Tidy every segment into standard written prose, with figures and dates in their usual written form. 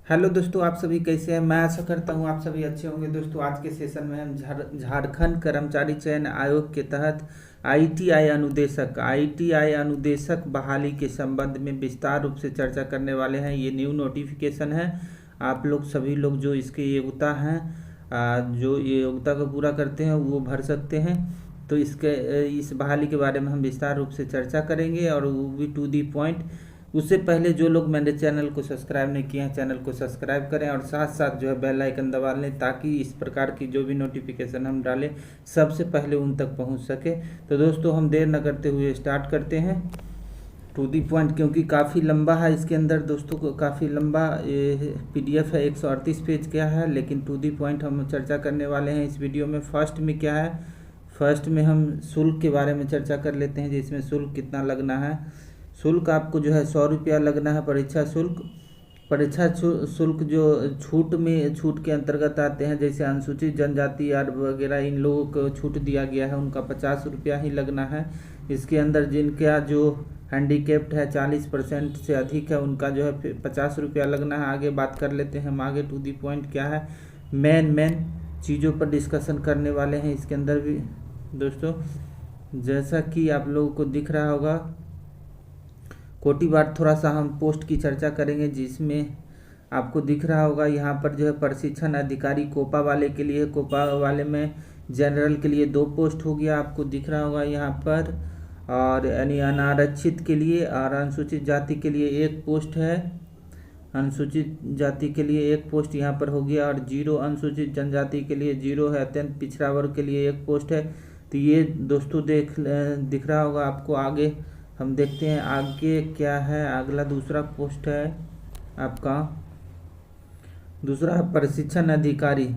Hello दोस्तों, आप सभी कैसे हैं। मैं आशा करता हूं आप सभी अच्छे होंगे। दोस्तों, आज के सेशन में हम झारखंड कर्मचारी चयन आयोग के तहत आईटीआई अनुदेशक बहाली के संबंध में विस्तार रूप से चर्चा करने वाले हैं। ये न्यू नोटिफिकेशन है। आप लोग सभी लोग जो इसकी योग्यता हैं, जो ये योग्यता को पूरा करते हैं वो भर सकते हैं। तो इस बहाली के बारे में हम विस्तार रूप से चर्चा करेंगे और वो भी टू दी पॉइंट। उससे पहले जो लोग मेरे चैनल को सब्सक्राइब नहीं किए हैं, चैनल को सब्सक्राइब करें और साथ साथ जो है बेल आइकन दबा लें, ताकि इस प्रकार की जो भी नोटिफिकेशन हम डालें सबसे पहले उन तक पहुंच सके। तो दोस्तों, हम देर न करते हुए स्टार्ट करते हैं टू दी पॉइंट, क्योंकि काफ़ी लंबा है इसके अंदर। दोस्तों को काफ़ी लंबा पीडीएफ है, 138 पेज का है, लेकिन टू दी पॉइंट हम चर्चा करने वाले हैं इस वीडियो में। फर्स्ट में क्या है, फर्स्ट में हम शुल्क के बारे में चर्चा कर लेते हैं, जिसमें शुल्क कितना लगना है। शुल्क आपको जो है 100 रुपया लगना है। परीक्षा शुल्क जो छूट के अंतर्गत आते हैं, जैसे अनुसूचित जनजाति और वगैरह, इन लोगों को छूट दिया गया है, उनका 50 रुपया ही लगना है। इसके अंदर जिनका जो हैंडीकेप्ड है 40% से अधिक है, उनका जो है 50 रुपया लगना है। आगे बात कर लेते हैं हम आगे टू दी पॉइंट क्या है। मेन चीज़ों पर डिस्कशन करने वाले हैं इसके अंदर भी। दोस्तों, जैसा कि आप लोगों को दिख रहा होगा, कोटी बार थोड़ा सा हम पोस्ट की चर्चा करेंगे, जिसमें आपको दिख रहा होगा यहाँ पर जो है प्रशिक्षण अधिकारी कोपा वाले के लिए, कोपा वाले में जनरल के लिए 2 पोस्ट हो गया, आपको दिख रहा होगा यहाँ पर। और यानी अनारक्षित के लिए और अनुसूचित जाति के लिए 1 पोस्ट है। अनुसूचित जाति के लिए 1 पोस्ट यहाँ पर हो गया, और 0 अनुसूचित जनजाति के लिए 0 है। अत्यंत पिछड़ा वर्ग के लिए 1 पोस्ट है। तो ये दोस्तों दिख रहा होगा आपको। आगे हम देखते हैं आगे क्या है। अगला दूसरा पोस्ट है आपका, दूसरा प्रशिक्षण अधिकारी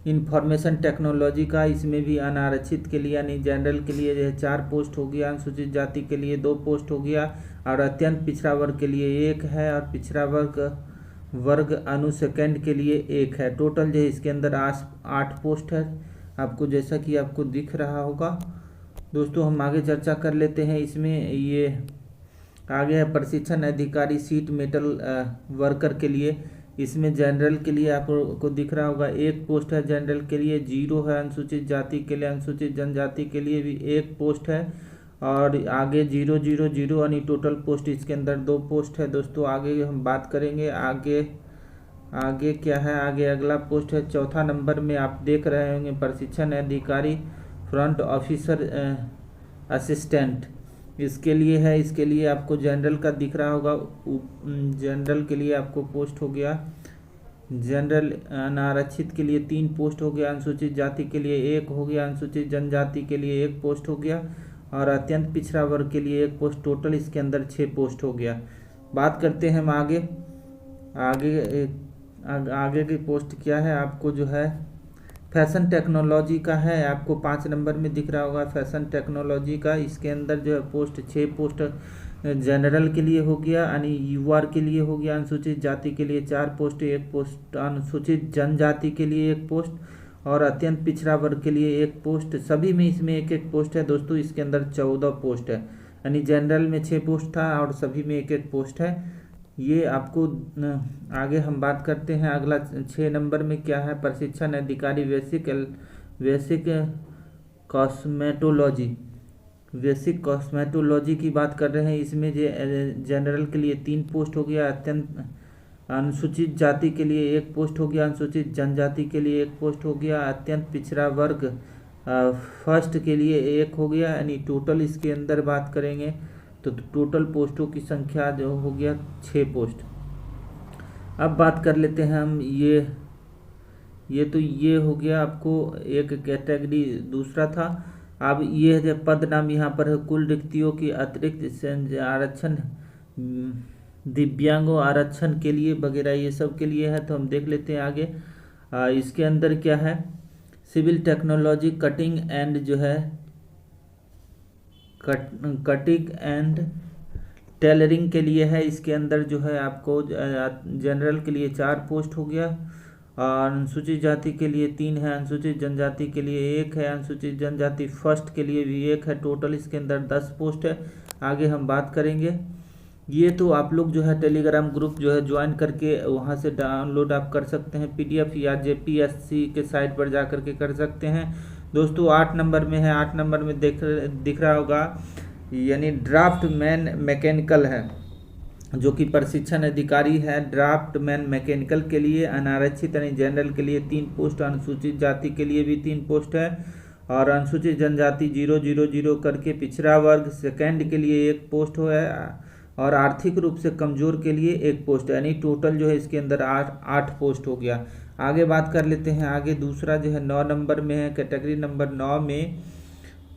इंफॉर्मेशन टेक्नोलॉजी का। इसमें भी अनारक्षित के लिए यानी जनरल के लिए 4 पोस्ट हो गया, अनुसूचित जाति के लिए 2 पोस्ट हो गया, और अत्यंत पिछड़ा वर्ग के लिए 1 है, और पिछड़ा वर्ग अनुसेकेंड के लिए 1 है। टोटल जो है इसके अंदर 8 पोस्ट है, आपको जैसा कि आपको दिख रहा होगा। दोस्तों, हम आगे चर्चा कर लेते हैं। इसमें ये आगे है प्रशिक्षण अधिकारी सीट मेटल वर्कर के लिए। इसमें जनरल के लिए आपको दिख रहा होगा 1 पोस्ट है, जनरल के लिए 0 है। अनुसूचित जाति के लिए, अनुसूचित जनजाति के लिए भी 1 पोस्ट है, और आगे 0 0 0 यानी टोटल पोस्ट इसके अंदर 2 पोस्ट है। दोस्तों, आगे हम बात करेंगे। आगे क्या है, आगे अगला पोस्ट है 4था नंबर में, आप देख रहे होंगे प्रशिक्षण अधिकारी फ्रंट ऑफिसर असिस्टेंट, इसके लिए है। इसके लिए आपको जनरल का दिख रहा होगा, जनरल के लिए आपको पोस्ट हो गया। जनरल अनारक्षित के लिए 3 पोस्ट हो गया, अनुसूचित जाति के लिए 1 हो गया, अनुसूचित जनजाति के लिए 1 पोस्ट हो गया, और अत्यंत पिछड़ा वर्ग के लिए 1 पोस्ट। टोटल इसके अंदर 6 पोस्ट हो गया। बात करते हैं हम आगे की पोस्ट क्या है। आपको जो है फैशन टेक्नोलॉजी का है, आपको 5 नंबर में दिख रहा होगा फैशन टेक्नोलॉजी का। इसके अंदर जो है पोस्ट 6 पोस्ट जनरल के लिए हो गया, यानी यूआर के लिए हो गया। अनुसूचित जाति के लिए 4 पोस्ट, 1 पोस्ट अनुसूचित जनजाति के लिए 1 पोस्ट, और अत्यंत पिछड़ा वर्ग के लिए 1 पोस्ट। सभी में इसमें 1 पोस्ट है। दोस्तों, इसके अंदर 14 पोस्ट है, यानी जनरल में 6 पोस्ट था और सभी में 1 पोस्ट है। ये आपको आगे हम बात करते हैं। अगला 6 नंबर में क्या है, प्रशिक्षण अधिकारी बेसिक कॉस्मेटोलॉजी की बात कर रहे हैं। इसमें जो जनरल के लिए 3 पोस्ट हो गया, अत्यंत अनुसूचित जाति के लिए 1 पोस्ट हो गया, अनुसूचित जनजाति के लिए 1 पोस्ट हो गया, अत्यंत पिछड़ा वर्ग फर्स्ट के लिए 1 हो गया। यानी टोटल इसके अंदर बात करेंगे तो टोटल पोस्टों की संख्या जो हो गया 6 पोस्ट। अब बात कर लेते हैं हम ये हो गया आपको एक कैटेगरी। दूसरा था, अब ये जो पद नाम यहाँ पर है, कुल रिक्तियों की अतिरिक्त आरक्षण दिव्यांगों आरक्षण के लिए वगैरह, ये सब के लिए है। तो हम देख लेते हैं आगे। इसके अंदर क्या है, सिविल टेक्नोलॉजी कटिंग एंड जो है कटिंग एंड टेलरिंग के लिए है। इसके अंदर जो है आपको जनरल के लिए 4 पोस्ट हो गया, और अनुसूचित जाति के लिए 3 है, अनुसूचित जनजाति के लिए 1 है, अनुसूचित जनजाति फर्स्ट के लिए भी 1 है। टोटल इसके अंदर 10 पोस्ट है। आगे हम बात करेंगे। ये तो आप लोग जो है टेलीग्राम ग्रुप जो है ज्वाइन करके वहाँ से डाउनलोड आप कर सकते हैं PDF, या JPSC के साइट पर जा करके कर सकते हैं। दोस्तों 8 नंबर में है, 8 नंबर में दिख रहा होगा, यानी ड्राफ्ट मैन मैकेनिकल है, जो कि प्रशिक्षण अधिकारी है। ड्राफ्ट मैन मैकेनिकल के लिए अनारक्षित यानी जनरल के लिए 3 पोस्ट, अनुसूचित जाति के लिए भी 3 पोस्ट है, और अनुसूचित जनजाति 000 करके पिछड़ा वर्ग सेकंड के लिए 1 पोस्ट है, और आर्थिक रूप से कमजोर के लिए 1 पोस्ट, यानी टोटल जो है इसके अंदर 8 पोस्ट हो गया। आगे बात कर लेते हैं। आगे दूसरा जो है 9 नंबर में है, कैटेगरी नंबर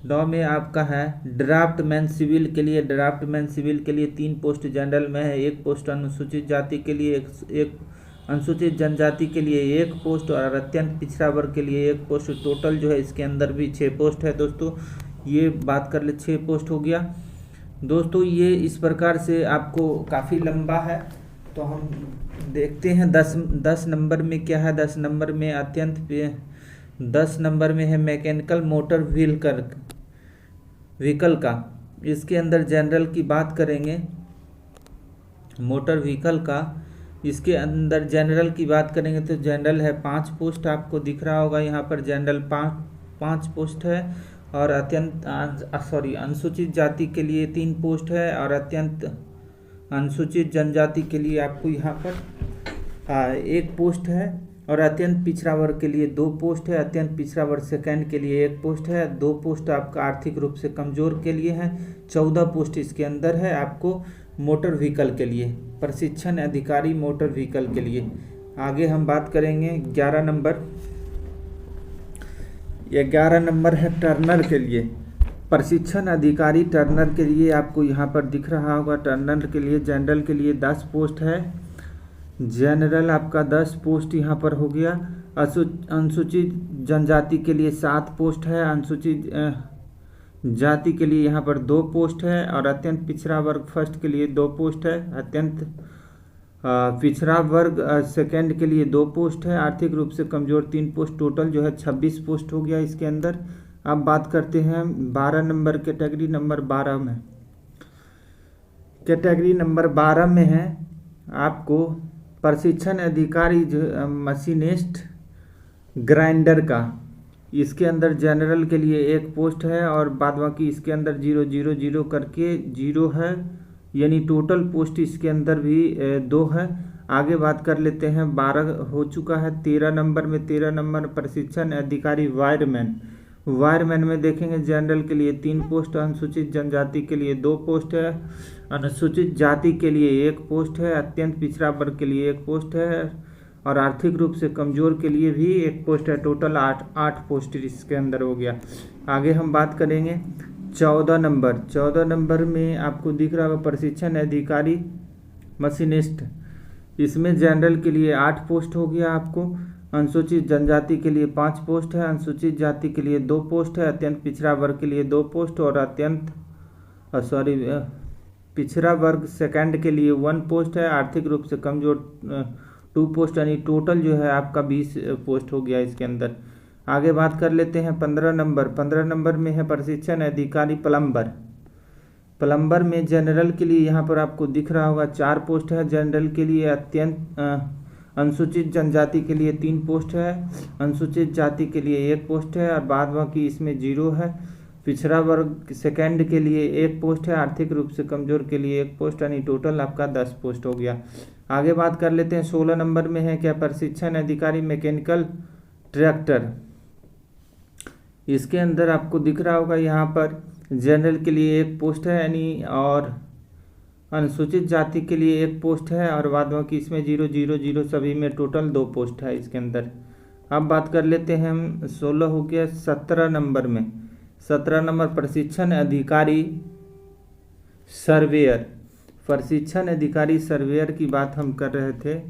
9 में आपका है ड्राफ्टमैन सिविल के लिए। ड्राफ्टमैन सिविल के लिए 3 पोस्ट जनरल में है, 1 पोस्ट अनुसूचित जाति के लिए, एक अनुसूचित जनजाति के लिए 1 पोस्ट, और अत्यंत पिछड़ा वर्ग के लिए 1 पोस्ट। टोटल जो है इसके अंदर भी 6 पोस्ट है। दोस्तों ये बात कर ले, 6 पोस्ट हो गया। दोस्तों ये इस प्रकार से आपको काफ़ी लंबा है, तो हम देखते हैं 10 नंबर में क्या है। 10 नंबर में 10 नंबर में है मैकेनिकल मोटर व्हीकल का। इसके अंदर जनरल की बात करेंगे, मोटर व्हीकल का, इसके अंदर जनरल की बात करेंगे तो जनरल है 5 पोस्ट, आपको दिख रहा होगा यहाँ पर जनरल 5 पोस्ट है, और अनुसूचित जाति के लिए 3 पोस्ट है, और अत्यंत अनुसूचित जनजाति के लिए आपको यहाँ पर 1 पोस्ट है, और अत्यंत पिछड़ा वर्ग के लिए 2 पोस्ट है। अत्यंत पिछड़ा वर्ग सेकंड के लिए 1 पोस्ट है। 2 पोस्ट आपका आर्थिक रूप से कमजोर के लिए है। 14 पोस्ट इसके अंदर है आपको मोटर व्हीकल के लिए, प्रशिक्षण अधिकारी मोटर व्हीकल के लिए। आगे हम बात करेंगे 11 नंबर। 11 नंबर है टर्नर के लिए, प्रशिक्षण अधिकारी टर्नर के लिए। आपको यहाँ पर दिख रहा होगा टर्नर के लिए जनरल के लिए 10 पोस्ट है। जनरल आपका 10 पोस्ट यहाँ पर हो गया। अनुसूचित जनजाति के लिए 7 पोस्ट है। अनुसूचित जाति के लिए यहाँ पर 2 पोस्ट है, और अत्यंत पिछड़ा वर्ग फर्स्ट के लिए 2 पोस्ट है। अत्यंत पिछड़ा वर्ग सेकंड के लिए 2 पोस्ट है। आर्थिक रूप से कमजोर 3 पोस्ट। टोटल जो है 26 पोस्ट हो गया इसके अंदर। अब बात करते हैं 12 नंबर, कैटेगरी नंबर 12 में। कैटेगरी नंबर 12 में है आपको प्रशिक्षण अधिकारी मशीनिस्ट ग्राइंडर का। इसके अंदर जनरल के लिए 1 पोस्ट है, और बाद बाकी इसके अंदर 000 करके 0 है, यानी टोटल पोस्ट इसके अंदर भी 2 है। आगे बात कर लेते हैं, 12 हो चुका है। 13 नंबर में, 13 नंबर प्रशिक्षण अधिकारी वायरमैन। वायरमैन में देखेंगे जनरल के लिए 3 पोस्ट, अनुसूचित जनजाति के लिए 2 पोस्ट है, अनुसूचित जाति के लिए 1 पोस्ट है, अत्यंत पिछड़ा वर्ग के लिए 1 पोस्ट है, और आर्थिक रूप से कमजोर के लिए भी 1 पोस्ट है। टोटल 8 पोस्ट इसके अंदर हो गया। आगे हम बात करेंगे 14 नंबर। 14 नंबर में आपको दिख रहा होगा प्रशिक्षण अधिकारी मशीनिस्ट। इसमें जनरल के लिए 8 पोस्ट हो गया आपको। अनुसूचित जनजाति के लिए 5 पोस्ट है, अनुसूचित जाति के लिए 2 पोस्ट है, अत्यंत पिछड़ा वर्ग के लिए 2 पोस्ट, और पिछड़ा वर्ग सेकंड के लिए 1 पोस्ट है। आर्थिक रूप से कमजोर 2 पोस्ट, यानी टोटल जो है आपका 20 पोस्ट हो गया इसके अंदर। आगे बात कर लेते हैं 15 नंबर। 15 नंबर में है प्रशिक्षण अधिकारी प्लम्बर। प्लम्बर में जनरल के लिए यहाँ पर आपको दिख रहा होगा 4 पोस्ट है। जनरल के लिए अत्यंत अनुसूचित जनजाति के लिए 3 पोस्ट है, अनुसूचित जाति के लिए 1 पोस्ट है, और बाद बाकी इसमें 0 है। पिछड़ा वर्ग सेकंड के लिए 1 पोस्ट है, आर्थिक रूप से कमजोर के लिए 1 पोस्ट, यानी टोटल आपका 10 पोस्ट हो गया। आगे बात कर लेते हैं 16 नंबर में है क्या प्रशिक्षण अधिकारी मैकेनिकल ट्रैक्टर। इसके अंदर आपको दिख रहा होगा यहाँ पर जनरल के लिए 1 पोस्ट है, यानी, और अनुसूचित जाति के लिए 1 पोस्ट है, और बाद बाकी इसमें 000 सभी में टोटल 2 पोस्ट है इसके अंदर। अब बात कर लेते हैं हम 16 हो गया। 17 नंबर में, 17 नंबर प्रशिक्षण अधिकारी सर्वेयर। प्रशिक्षण अधिकारी सर्वेयर की बात हम कर रहे थे।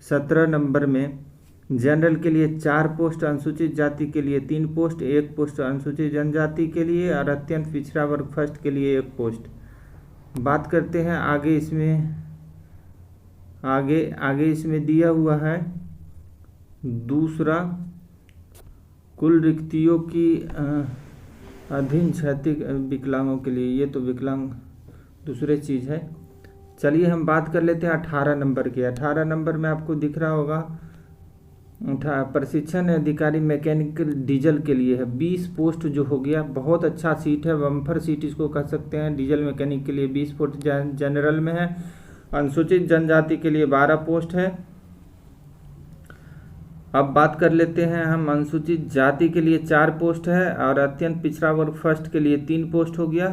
17 नंबर में जनरल के लिए 4 पोस्ट, अनुसूचित जाति के लिए 3 पोस्ट, 1 पोस्ट अनुसूचित जनजाति के लिए, और अत्यंत पिछड़ा वर्ग फर्स्ट के लिए 1 पोस्ट। बात करते हैं आगे इसमें दिया हुआ है दूसरा, कुल रिक्तियों की अधीन क्षैतिज विकलांगों के लिए। ये तो विकलांग दूसरे चीज़ है। चलिए हम बात कर लेते हैं 18 नंबर की। 18 नंबर में आपको दिख रहा होगा प्रशिक्षण अधिकारी मैकेनिकल डीजल के लिए है। 20 पोस्ट जो हो गया, बहुत अच्छा सीट है, बम्पर सीट इसको कह सकते हैं। डीजल मैकेनिक के लिए 20 पोस्ट जनरल में है। अनुसूचित जनजाति के लिए 12 पोस्ट है। अब बात कर लेते हैं हम अनुसूचित जाति के लिए 4 पोस्ट है और अत्यंत पिछड़ा वर्ग फर्स्ट के लिए 3 पोस्ट हो गया,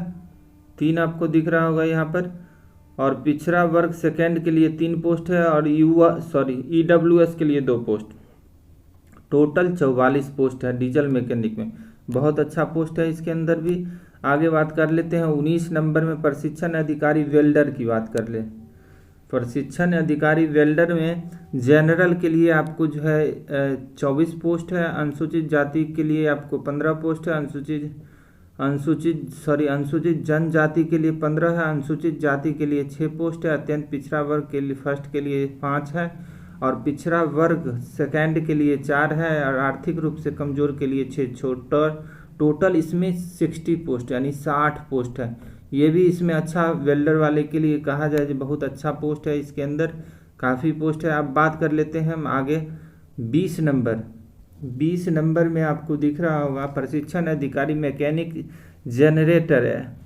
3 आपको दिख रहा होगा यहाँ पर। और पिछड़ा वर्ग सेकंड के लिए 3 पोस्ट है और ईडब्ल्यूएस के लिए 2 पोस्ट। टोटल 44 पोस्ट है डीजल मैकेनिक में, बहुत अच्छा पोस्ट है इसके अंदर भी। आगे बात कर लेते हैं 19 नंबर में प्रशिक्षण अधिकारी वेल्डर की बात कर ले। प्रशिक्षण अधिकारी वेल्डर में जनरल के लिए आपको जो है 24 पोस्ट है। अनुसूचित जाति के लिए आपको 15 पोस्ट है। अनुसूचित जनजाति के लिए 15 है। अनुसूचित जाति के लिए 6 पोस्ट है। अत्यंत पिछड़ा वर्ग के लिए फर्स्ट के लिए 5 है और पिछड़ा वर्ग सेकंड के लिए 4 है और आर्थिक रूप से कमजोर के लिए 6। टोटल इसमें 60 पोस्ट यानी 60 पोस्ट है। ये भी इसमें अच्छा वेल्डर वाले के लिए कहा जाए जो बहुत अच्छा पोस्ट है, इसके अंदर काफ़ी पोस्ट है। अब बात कर लेते हैं हम आगे 20 नंबर। 20 नंबर में आपको दिख रहा होगा प्रशिक्षण अधिकारी मैकेनिक जनरेटर है।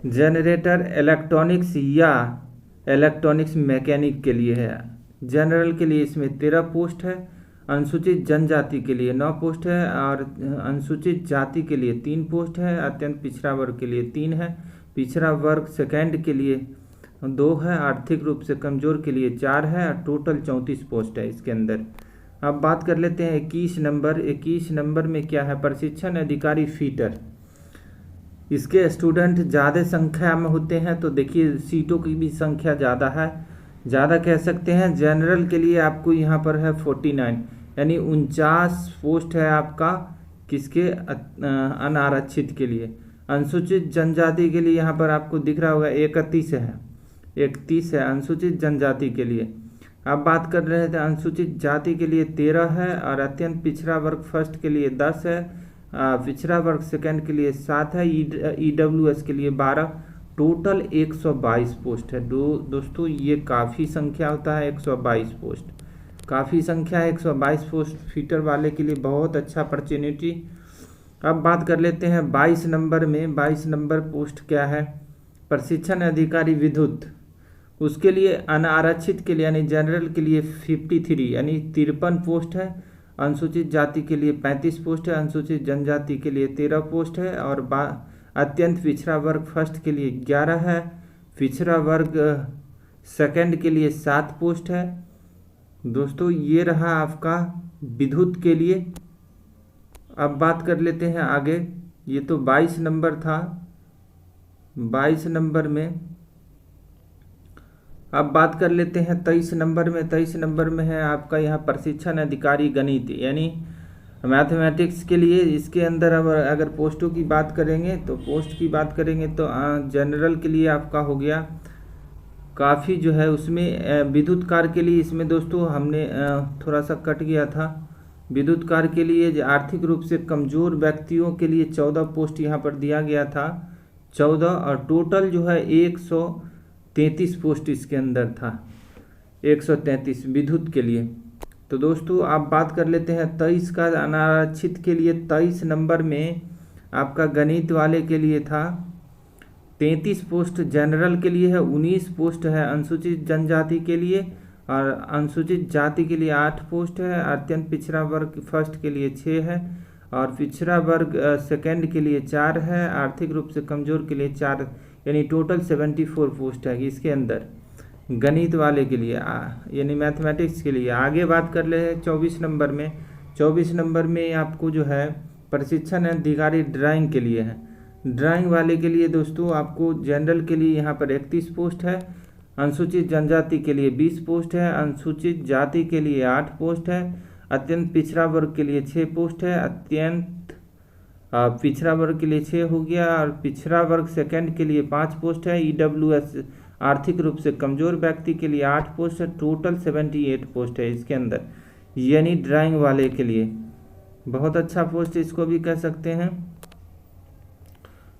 जनरेटर इलेक्ट्रॉनिक्स या इलेक्ट्रॉनिक्स मैकेनिक के लिए है। जनरल के लिए इसमें 13 पोस्ट है। अनुसूचित जनजाति के लिए 9 पोस्ट है और अनुसूचित जाति के लिए 3 पोस्ट है। अत्यंत पिछड़ा वर्ग के लिए 3 है। पिछड़ा वर्ग सेकंड के लिए 2 है। आर्थिक रूप से कमजोर के लिए 4 है और टोटल 34 पोस्ट है इसके अंदर। अब बात कर लेते हैं 21 नंबर। 21 नंबर में क्या है, प्रशिक्षण अधिकारी फीटर। इसके स्टूडेंट ज़्यादा संख्या में होते हैं, तो देखिए सीटों की भी संख्या ज़्यादा है, ज़्यादा कह सकते हैं। जनरल के लिए आपको यहाँ पर है 49 यानी 49 पोस्ट है आपका किसके, अनारक्षित के लिए। अनुसूचित जनजाति के लिए यहाँ पर आपको दिख रहा होगा 31 है अनुसूचित जनजाति के लिए। अब बात कर रहे थे अनुसूचित जाति के लिए 13 है और अत्यंत पिछड़ा वर्ग फर्स्ट के लिए 10 है। पिछड़ा वर्ग सेकंड के लिए 7 है। ईडब्ल्यूएस के लिए 12। टोटल 122 पोस्ट है। दोस्तों ये काफ़ी संख्या होता है, 122 पोस्ट काफ़ी संख्या है। 122 पोस्ट फीटर वाले के लिए बहुत अच्छा अपॉर्चुनिटी। अब बात कर लेते हैं 22 नंबर में। 22 नंबर पोस्ट क्या है, प्रशिक्षण अधिकारी विद्युत। उसके लिए अनारक्षित के लिए यानी जनरल के लिए 53 यानी 53 पोस्ट है। अनुसूचित जाति के लिए 35 पोस्ट है। अनुसूचित जनजाति के लिए 13 पोस्ट है और अत्यंत पिछड़ा वर्ग फर्स्ट के लिए 11 है। पिछड़ा वर्ग सेकंड के लिए 7 पोस्ट है। दोस्तों ये रहा आपका विद्युत के लिए। अब बात कर लेते हैं आगे, ये तो 22 नंबर था। 22 नंबर में अब बात कर लेते हैं 23 नंबर में। 23 नंबर में है आपका यहाँ प्रशिक्षण अधिकारी गणित यानी मैथमेटिक्स के लिए। इसके अंदर अब अगर पोस्टों की बात करेंगे तो जनरल के लिए आपका हो गया काफ़ी जो है, उसमें विद्युत कार्य के लिए इसमें दोस्तों हमने थोड़ा सा कट गया था। विद्युत कार्य के लिए आर्थिक रूप से कमज़ोर व्यक्तियों के लिए 14 पोस्ट यहाँ पर दिया गया था, 14 और टोटल जो है 133 पोस्ट इसके अंदर था, 133 विद्युत के लिए। तो दोस्तों आप बात कर लेते हैं 23 का अनारक्षित के लिए। 23 नंबर में आपका गणित वाले के लिए था 33 पोस्ट। जनरल के लिए है 19 पोस्ट है। अनुसूचित जनजाति के लिए और अनुसूचित जाति के लिए 8 पोस्ट है। अत्यंत पिछड़ा वर्ग फर्स्ट के लिए 6 है और पिछड़ा वर्ग सेकंड के लिए 4 है। आर्थिक रूप से कमज़ोर के लिए 4 यानी टोटल 74 पोस्ट है इसके अंदर गणित वाले के लिए यानी मैथमेटिक्स के लिए। आगे बात कर ले 24 नंबर में। 24 नंबर में आपको जो है प्रशिक्षण अधिकारी ड्राइंग के लिए है। ड्राइंग वाले के लिए दोस्तों आपको जनरल के लिए यहाँ पर 31 पोस्ट है। अनुसूचित जनजाति के लिए 20 पोस्ट है। अनुसूचित जाति के लिए 8 पोस्ट है। अत्यंत पिछड़ा वर्ग के लिए 6 पोस्ट है। अत्यंत पिछड़ा वर्ग के लिए 6 हो गया और पिछड़ा वर्ग सेकंड के लिए 5 पोस्ट है। ईडब्ल्यूएस आर्थिक रूप से कमज़ोर व्यक्ति के लिए 8 पोस्ट है। टोटल 78 पोस्ट है इसके अंदर यानी ड्राइंग वाले के लिए बहुत अच्छा पोस्ट इसको भी कह सकते हैं।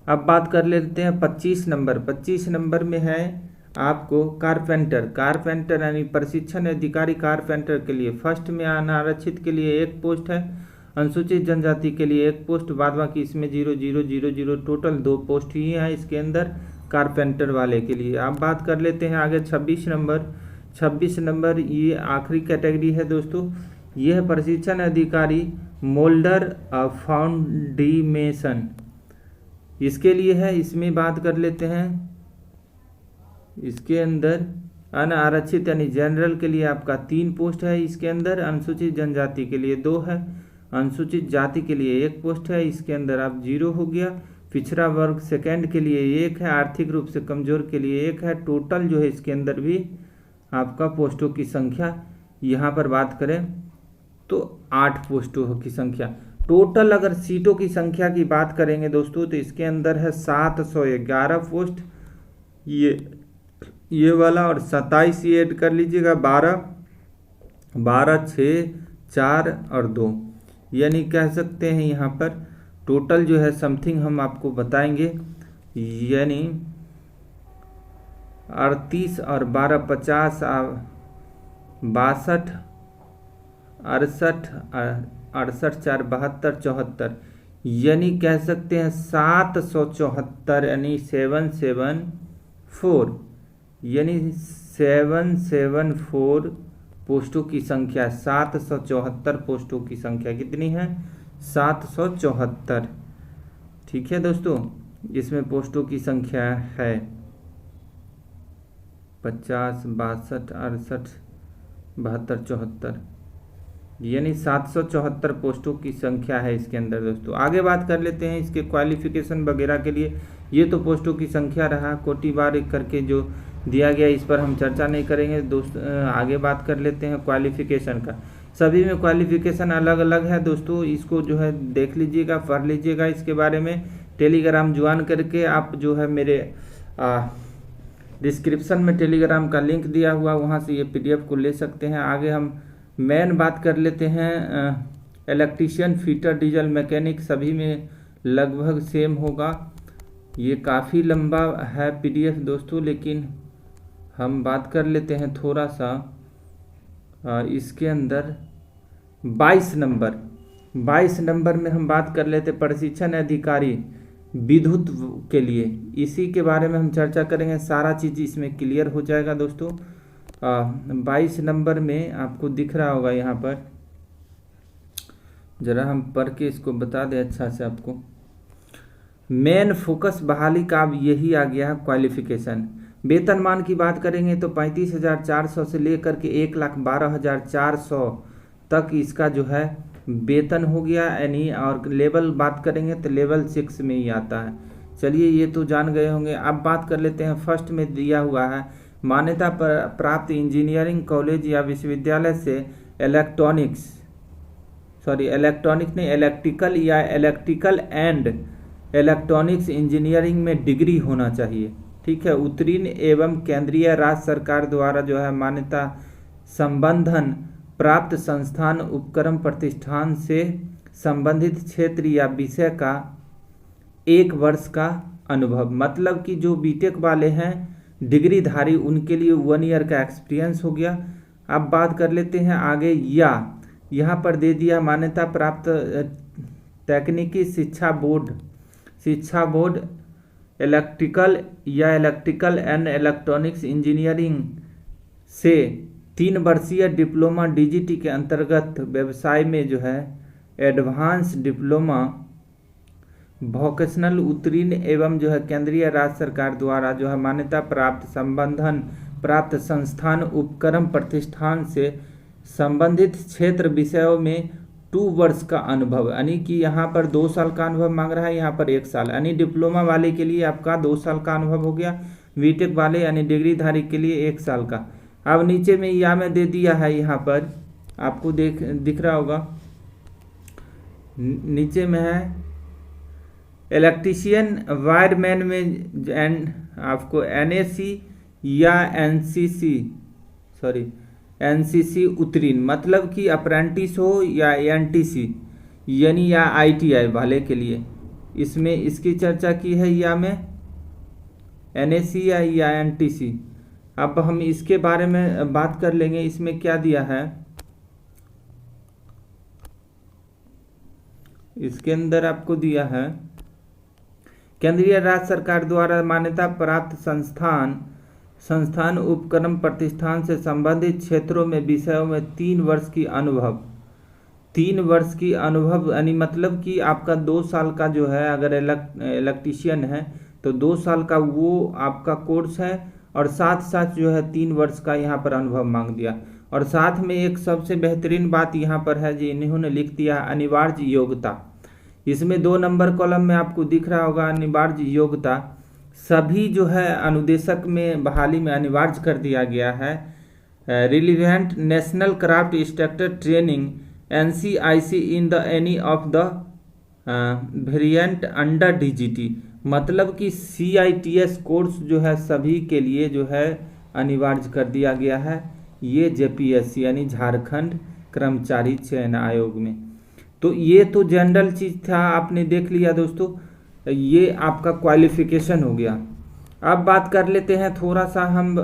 अब बात कर लेते हैं 25 नंबर। 25 नंबर में है आपको कारपेंटर यानी प्रशिक्षण अधिकारी कारपेंटर के लिए फर्स्ट में अनारक्षित के लिए 1 पोस्ट है, अनुसूचित जनजाति के लिए 1 पोस्ट, बाद बाकी इसमें 0 टोटल 2 पोस्ट ही है इसके अंदर कारपेंटर वाले के लिए। आप बात कर लेते हैं आगे 26 नंबर ये आखिरी कैटेगरी है दोस्तों। ये है प्रशिक्षण अधिकारी मोल्डर फाउंडेशन, इसके लिए है। इसमें बात कर लेते हैं, इसके अंदर अनारक्षित यानी जनरल के लिए आपका 3 पोस्ट है इसके अंदर, अनुसूचित जनजाति के लिए 2 है, अनुसूचित जाति के लिए 1 पोस्ट है, इसके अंदर आप 0 हो गया। पिछड़ा वर्ग सेकंड के लिए 1 है, आर्थिक रूप से कमजोर के लिए 1 है। टोटल जो है इसके अंदर भी आपका पोस्टों की संख्या यहाँ पर बात करें तो 8 पोस्टों की संख्या। टोटल अगर सीटों की संख्या की बात करेंगे दोस्तों तो इसके अंदर है 711 पोस्ट ये वाला, और 27 ये ऐड कर लीजिएगा 12 6 4 और 2, यानी कह सकते हैं यहाँ पर टोटल जो है समथिंग हम आपको बताएंगे, यानी 38 और 12 50 62 68 68 4 72 74, यानी कह सकते हैं 774 यानी 774 यानी 774 पोस्टों की संख्या, 774 पोस्टों की संख्या कितनी है? 774। ठीक है दोस्तों, इसमें पोस्टों की संख्या है 50 62 68 72 74, यानी 774 पोस्टों की संख्या है इसके अंदर दोस्तों। आगे बात कर लेते हैं इसके क्वालिफिकेशन वगैरह के लिए। ये तो पोस्टों की संख्या रहा, कोटि बार करके जो दिया गया इस पर हम चर्चा नहीं करेंगे दोस्त। आगे बात कर लेते हैं क्वालिफिकेशन का। सभी में क्वालिफिकेशन अलग अलग है दोस्तों, इसको जो है देख लीजिएगा, पढ़ लीजिएगा इसके बारे में। टेलीग्राम ज्वाइन करके आप जो है मेरे डिस्क्रिप्शन में टेलीग्राम का लिंक दिया हुआ, वहाँ से ये PDF को ले सकते हैं। आगे हम मेन बात कर लेते हैं इलेक्ट्रीशियन, फिटर, डीजल मैकेनिक, सभी में लगभग सेम होगा। ये काफ़ी लंबा है PDF दोस्तों, लेकिन हम बात कर लेते हैं थोड़ा सा इसके अंदर 22 नंबर में हम बात कर लेते प्रशिक्षण अधिकारी विद्युत के लिए, इसी के बारे में हम चर्चा करेंगे। सारा चीज़ इसमें क्लियर हो जाएगा दोस्तों। 22 नंबर में आपको दिख रहा होगा यहाँ पर, जरा हम पढ़ के इसको बता दें अच्छा से आपको। मेन फोकस बहाली का अब यही आ गया है क्वालिफिकेशन। वेतनमान की बात करेंगे तो 35,400 से लेकर के 1,12,400 तक इसका जो है वेतन हो गया, यानी और लेवल बात करेंगे तो लेवल 6 में ही आता है। चलिए ये तो जान गए होंगे। अब बात कर लेते हैं, फर्स्ट में दिया हुआ है मान्यता प्राप्त इंजीनियरिंग कॉलेज या विश्वविद्यालय से इलेक्ट्रिकल या इलेक्ट्रिकल एंड इलेक्ट्रॉनिक्स इंजीनियरिंग में डिग्री होना चाहिए। ठीक है, उत्तीर्ण एवं केंद्रीय राज्य सरकार द्वारा जो है मान्यता संबंधन प्राप्त संस्थान उपक्रम प्रतिष्ठान से संबंधित क्षेत्र या विषय का 1 वर्ष का अनुभव, मतलब कि जो बीटेक वाले हैं डिग्रीधारी उनके लिए 1 ईयर का एक्सपीरियंस हो गया। अब बात कर लेते हैं आगे, या यहाँ पर दे दिया मान्यता प्राप्त तकनीकी शिक्षा बोर्ड इलेक्ट्रिकल या इलेक्ट्रिकल एंड इलेक्ट्रॉनिक्स इंजीनियरिंग से 3 वर्षीय डिप्लोमा DGT के अंतर्गत व्यवसाय में जो है एडवांस डिप्लोमा वोकेशनल उत्तीर्ण एवं जो है केंद्रीय राज्य सरकार द्वारा जो है मान्यता प्राप्त संबंधन प्राप्त संस्थान उपक्रम प्रतिष्ठान से संबंधित क्षेत्र विषयों में 2 वर्ष का अनुभव, यानी कि यहाँ पर 2 साल का अनुभव मांग रहा है, यहाँ पर 1 साल, यानी डिप्लोमा वाले के लिए आपका 2 साल का अनुभव हो गया, बीटेक वाले यानी डिग्रीधारी के लिए 1 साल का। अब नीचे में या में दे दिया है, यहाँ पर आपको दिख रहा होगा, नीचे में है इलेक्ट्रीशियन वायरमैन में आपको NAC या NCC उत्तीर्ण, मतलब कि अप्रेंटिस हो या NTC यानी या ITI वाले के लिए, इसमें इसकी चर्चा की है या में NAC या NTC अब हम इसके बारे में बात कर लेंगे। इसमें क्या दिया है, इसके अंदर आपको दिया है केंद्रीय राज्य सरकार द्वारा मान्यता प्राप्त संस्थान उपक्रम प्रतिष्ठान से संबंधित क्षेत्रों में विषयों में 3 वर्ष की अनुभव, 3 वर्ष की अनुभव यानी मतलब कि आपका 2 साल का जो है, अगर इलेक्ट्रीशियन है तो 2 साल का वो आपका कोर्स है, और साथ साथ जो है 3 वर्ष का यहाँ पर अनुभव मांग दिया। और साथ में एक सबसे बेहतरीन बात यहाँ पर है जो इन्होंने लिख दिया, अनिवार्य योग्यता। इसमें 2 नंबर कॉलम में आपको दिख रहा होगा अनिवार्य योग्यता, सभी जो है अनुदेशक में बहाली में अनिवार्य कर दिया गया है। Relevant national craft instructor training NCIC in the any of the variant under DGT, मतलब कि CITS कोर्स जो है सभी के लिए जो है अनिवार्य कर दिया गया है, ये JPSC यानी झारखंड कर्मचारी चयन आयोग में। तो ये तो जनरल चीज़ था, आपने देख लिया दोस्तों, ये आपका क्वालिफिकेशन हो गया। अब बात कर लेते हैं थोड़ा सा हम,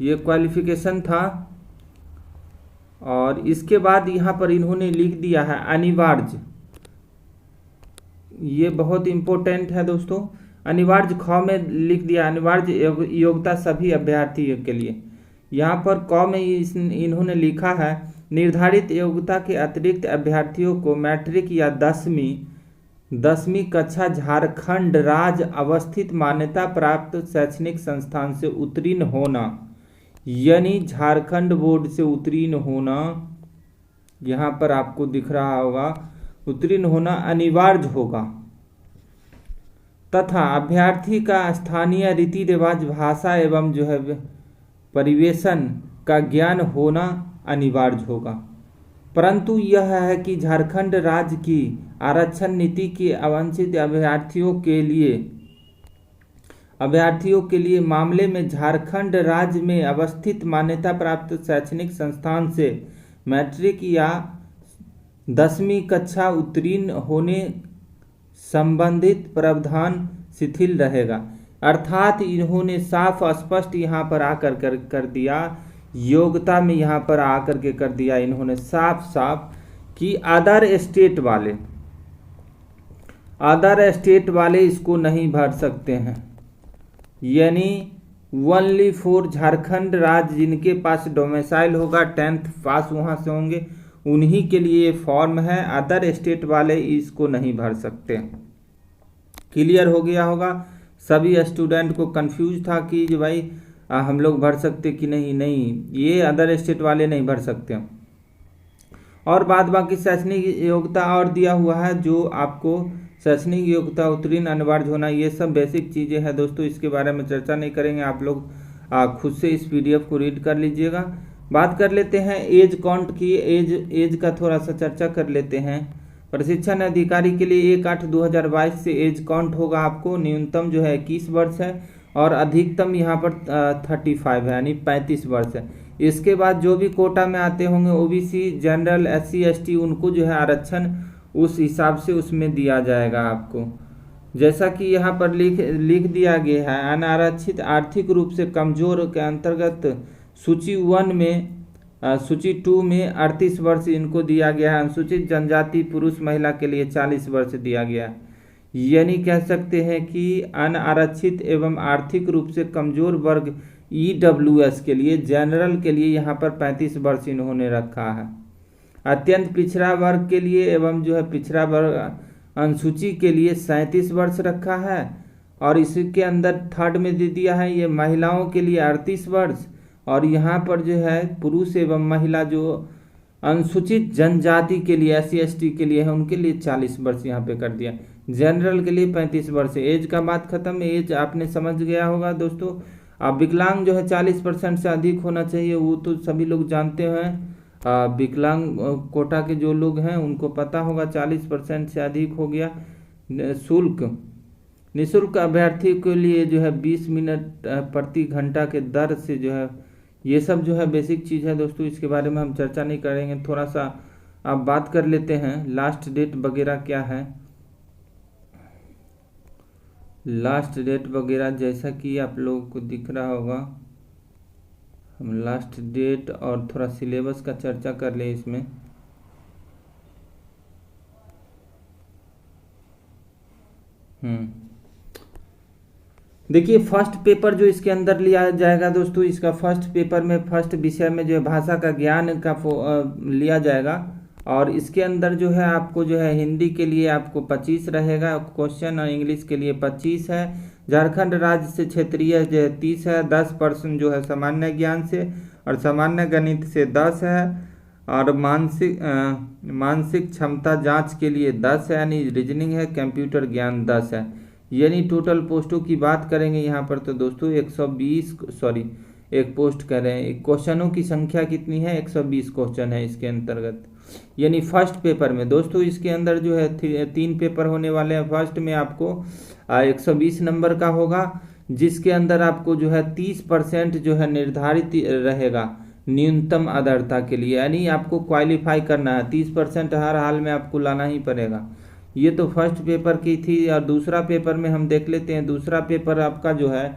ये क्वालिफिकेशन था, और इसके बाद यहाँ पर इन्होंने लिख दिया है अनिवार्य, ये बहुत इम्पोर्टेंट है दोस्तों। अनिवार्य ख में लिख दिया अनिवार्य योग्यता सभी अभ्यर्थियों के लिए। यहाँ पर क में इन्होंने लिखा है निर्धारित योग्यता के अतिरिक्त अभ्यर्थियों को मैट्रिक या 10वीं कक्षा झारखंड राज्य अवस्थित मान्यता प्राप्त शैक्षणिक संस्थान से उत्तीर्ण होना, यानी झारखंड बोर्ड से उत्तीर्ण होना, यहाँ पर आपको दिख रहा होगा उत्तीर्ण होना अनिवार्य होगा, तथा अभ्यर्थी का स्थानीय रीति रिवाज भाषा एवं जो है परिवेशन का ज्ञान होना अनिवार्य होगा। परंतु यह है कि झारखंड राज्य की आरक्षण नीति के अवंचित अभ्यर्थियों के लिए मामले में झारखंड राज्य में अवस्थित मान्यता प्राप्त शैक्षणिक संस्थान से मैट्रिक या 10वीं कक्षा उत्तीर्ण होने संबंधित प्रावधान शिथिल रहेगा। अर्थात इन्होंने साफ स्पष्ट यहाँ पर आकर कर दिया, योग्यता में यहाँ पर आकर के कर दिया इन्होंने साफ कि अदर स्टेट वाले इसको नहीं भर सकते हैं, यानी ओनली फॉर झारखंड राज्य जिनके पास डोमिसाइल होगा 10th पास वहाँ से होंगे उन्हीं के लिए ये फॉर्म है, अदर स्टेट वाले इसको नहीं भर सकते। क्लियर हो गया होगा, सभी स्टूडेंट को कंफ्यूज था कि जो भाई हम लोग भर सकते कि नहीं, ये अदर स्टेट वाले नहीं भर सकते। और बाद बाकी शैक्षणिक योग्यता और दिया हुआ है, जो आपको शैक्षणिक योग्यता उत्तीर्ण अनिवार्य होना, ये सब बेसिक चीज़ें हैं दोस्तों, इसके बारे में चर्चा नहीं करेंगे, आप लोग खुद से इस PDF को रीड कर लीजिएगा। बात कर लेते हैं एज काउंट की, एज का थोड़ा सा चर्चा कर लेते हैं। प्रशिक्षण अधिकारी के लिए 1/8/2022 से एज काउंट होगा आपको, न्यूनतम जो है 21 वर्ष है और अधिकतम यहाँ पर 35 है यानी 35 वर्ष है। इसके बाद जो भी कोटा में आते होंगे OBC, जनरल, SC ST, उनको जो है आरक्षण उस हिसाब से उसमें दिया जाएगा आपको। जैसा कि यहाँ पर लिख दिया गया है, अनारक्षित आर्थिक रूप से कमजोर के अंतर्गत सूची 2 में 38 वर्ष इनको दिया गया है। अनुसूचित जनजाति पुरुष महिला के लिए 40 वर्ष दिया गया है, यानी कह सकते हैं कि अनारक्षित एवं आर्थिक रूप से कमजोर वर्ग EWS के लिए, जनरल के लिए यहाँ पर 35 वर्ष इन्होंने रखा है। अत्यंत पिछड़ा वर्ग के लिए एवं जो है पिछड़ा वर्ग अनुसूची के लिए 37 वर्ष रखा है, और इसके अंदर थर्ड में दे दिया है ये महिलाओं के लिए 38 वर्ष, और यहाँ पर जो है पुरुष एवं महिला जो अनुसूचित जनजाति के लिए SC ST के लिए है उनके लिए 40 वर्ष यहाँ पे कर दिया। जनरल के लिए 35 वर्ष। एज का बात खत्म, एज आपने समझ गया होगा दोस्तों। अब विकलांग जो है 40% से अधिक होना चाहिए, वो तो सभी लोग जानते हैं। विकलांग कोटा के जो लोग हैं उनको पता होगा 40% से अधिक हो गया। निःशुल्क अभ्यर्थी के लिए जो है 20 मिनट प्रति घंटा के दर से जो है, ये सब जो है बेसिक चीज़ है दोस्तों, इसके बारे में हम चर्चा नहीं करेंगे। थोड़ा सा अब बात कर लेते हैं लास्ट डेट वगैरह क्या है। लास्ट डेट वगैरह जैसा कि आप लोगों को दिख रहा होगा, हम लास्ट डेट और थोड़ा सिलेबस का चर्चा कर लें इसमें। देखिए फर्स्ट पेपर जो इसके अंदर लिया जाएगा दोस्तों, इसका फर्स्ट पेपर में फर्स्ट विषय में जो है भाषा का ज्ञान का लिया जाएगा। और इसके अंदर जो है आपको जो है हिंदी के लिए आपको 25 रहेगा क्वेश्चन, और इंग्लिश के लिए 25 है। झारखंड राज्य से क्षेत्रीय जो है 30 है, 10% जो है सामान्य ज्ञान से, और सामान्य गणित से 10 है, और मानसिक क्षमता जांच के लिए 10 है, यानी रीजनिंग है, कंप्यूटर ज्ञान 10 है। यानी टोटल पोस्टों की बात करेंगे यहाँ पर तो दोस्तों 120 एक पोस्ट कर रहे हैं, क्वेश्चनों की संख्या कितनी है, 120 क्वेश्चन है इसके अंतर्गत। यानी फर्स्ट पेपर में दोस्तों इसके अंदर जो है 3 पेपर होने वाले हैं। फर्स्ट में आपको 120 नंबर का होगा, जिसके अंदर आपको जो है 30% जो है निर्धारित रहेगा न्यूनतम आर्द्रता के लिए, यानी आपको क्वालिफाई करना है, 30% हर हाल में आपको लाना ही पड़ेगा। ये तो फर्स्ट पेपर की थी। और दूसरा पेपर में हम देख लेते हैं। दूसरा पेपर आपका जो है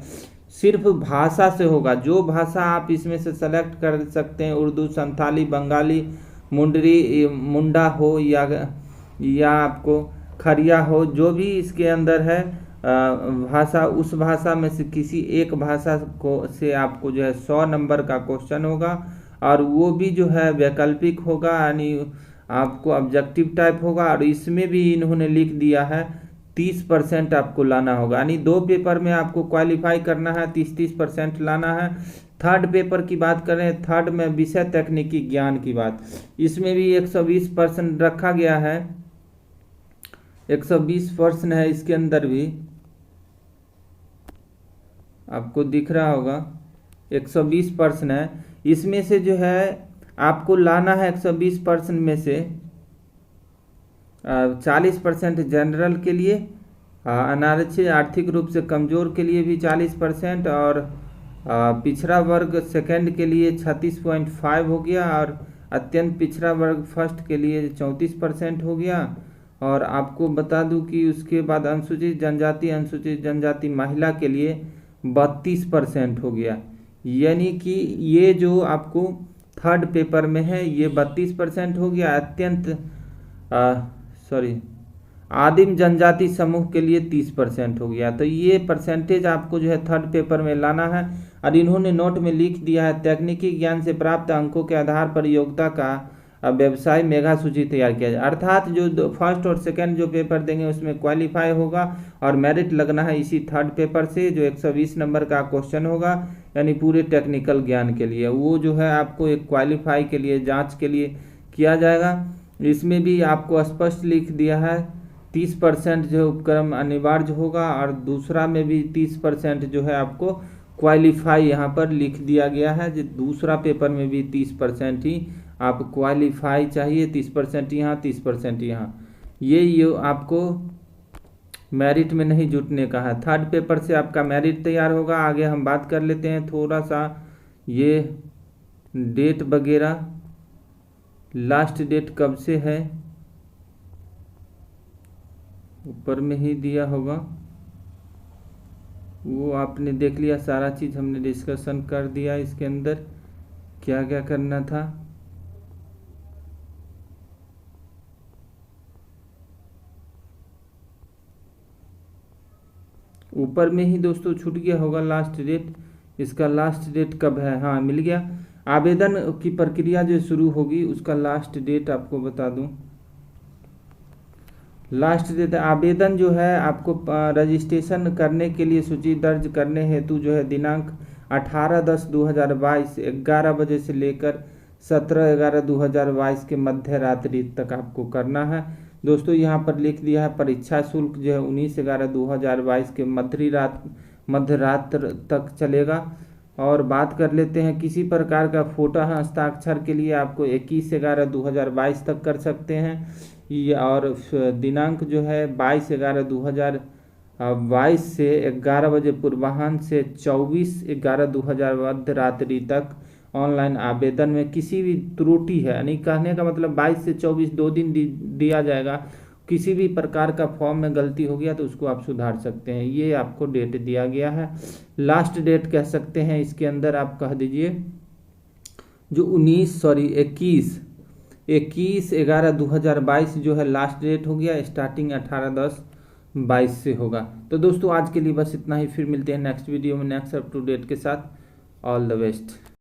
सिर्फ भाषा से होगा, जो भाषा आप इसमें से सेलेक्ट कर सकते हैं, उर्दू, संथाली, बंगाली, मुंडा हो या आपको खरिया हो, जो भी इसके अंदर है भाषा, उस भाषा में से किसी एक भाषा को से आपको जो है 100 नंबर का क्वेश्चन होगा, और वो भी जो है वैकल्पिक होगा, यानी आपको ऑब्जेक्टिव टाइप होगा। और इसमें भी इन्होंने लिख दिया है 30% आपको लाना होगा, यानी 2 पेपर में आपको क्वालिफाई करना है, 30% लाना है। थर्ड पेपर की बात करें, थर्ड में विषय तकनीकी ज्ञान की बात, इसमें भी 120% रखा गया है, 120% है इसके अंदर भी, आपको दिख रहा होगा 120% है। इसमें से जो है आपको लाना है 120% में से 40% जनरल के लिए, अनारक्षित आर्थिक रूप से कमजोर के लिए भी 40%, और पिछड़ा वर्ग सेकंड के लिए 36.5 हो गया, और अत्यंत पिछड़ा वर्ग फर्स्ट के लिए 34% हो गया। और आपको बता दूं कि उसके बाद अनुसूचित जनजाति महिला के लिए 32% हो गया। यानी कि ये जो आपको थर्ड पेपर में है ये 32% हो गया। आदिम जनजाति समूह के लिए 30% हो गया। तो ये परसेंटेज आपको जो है थर्ड पेपर में लाना है। और इन्होंने नोट में लिख दिया है, तकनीकी ज्ञान से प्राप्त अंकों के आधार पर योग्यता का व्यवसाय मेगा सूची तैयार किया जाए। अर्थात जो फर्स्ट और सेकंड जो पेपर देंगे उसमें क्वालिफाई होगा, और मेरिट लगना है इसी थर्ड पेपर से, जो 120 नंबर का क्वेश्चन होगा, यानी पूरे टेक्निकल ज्ञान के लिए। वो जो है आपको एक क्वालिफाई के लिए, जांच के लिए किया जाएगा। इसमें भी आपको स्पष्ट लिख दिया है 30% जो उपक्रम अनिवार्य होगा, और दूसरा में भी 30% जो है आपको क्वालिफाई यहाँ पर लिख दिया गया है। जो दूसरा पेपर में भी 30% ही आप क्वालिफाई चाहिए, 30% यहाँ, 30% यहाँ। ये आपको मेरिट में नहीं जुटने का है। थर्ड पेपर से आपका मेरिट तैयार होगा। आगे हम बात कर लेते हैं थोड़ा सा, ये डेट वगैरह, लास्ट डेट कब से है ऊपर में ही दिया होगा, वो आपने देख लिया। सारा चीज़ हमने डिस्कशन कर दिया, इसके अंदर क्या क्या करना था। ऊपर में ही दोस्तों छूट गया होगा लास्ट डेट। इसका लास्ट डेट कब है, हाँ मिल गया। आवेदन की प्रक्रिया जो शुरू होगी उसका लास्ट डेट आपको बता दूं। लास्ट डेट आवेदन जो है आपको रजिस्ट्रेशन करने के लिए सूची दर्ज करने हेतु जो है दिनांक 18/10/2022 11 बजे से लेकर 17/11/2022 के मध्य रात्रि तक आपको करना है। दोस्तों यहाँ पर लिख दिया है परीक्षा शुल्क जो है 19/11/2022 के मध्य रात्र तक चलेगा। और बात कर लेते हैं किसी प्रकार का फोटो हस्ताक्षर के लिए आपको 21/11/2022 तक कर सकते हैं। और दिनांक जो है 22/11/2022 से 11 बजे पूर्वाह्न से 24/11/2000 मध्य रात्रि तक ऑनलाइन आवेदन में किसी भी त्रुटि है, यानी कहने का मतलब 22 से 24 2 दिन दिया जाएगा, किसी भी प्रकार का फॉर्म में गलती हो गया तो उसको आप सुधार सकते हैं। ये आपको डेट दिया गया है, लास्ट डेट कह सकते हैं। इसके अंदर आप कह दीजिए जो 21/11/2022 जो है लास्ट डेट हो गया, स्टार्टिंग 18/10/22 से होगा। तो दोस्तों आज के लिए बस इतना ही, फिर मिलते हैं नेक्स्ट वीडियो में नेक्स्ट अप टू डेट के साथ। All the best.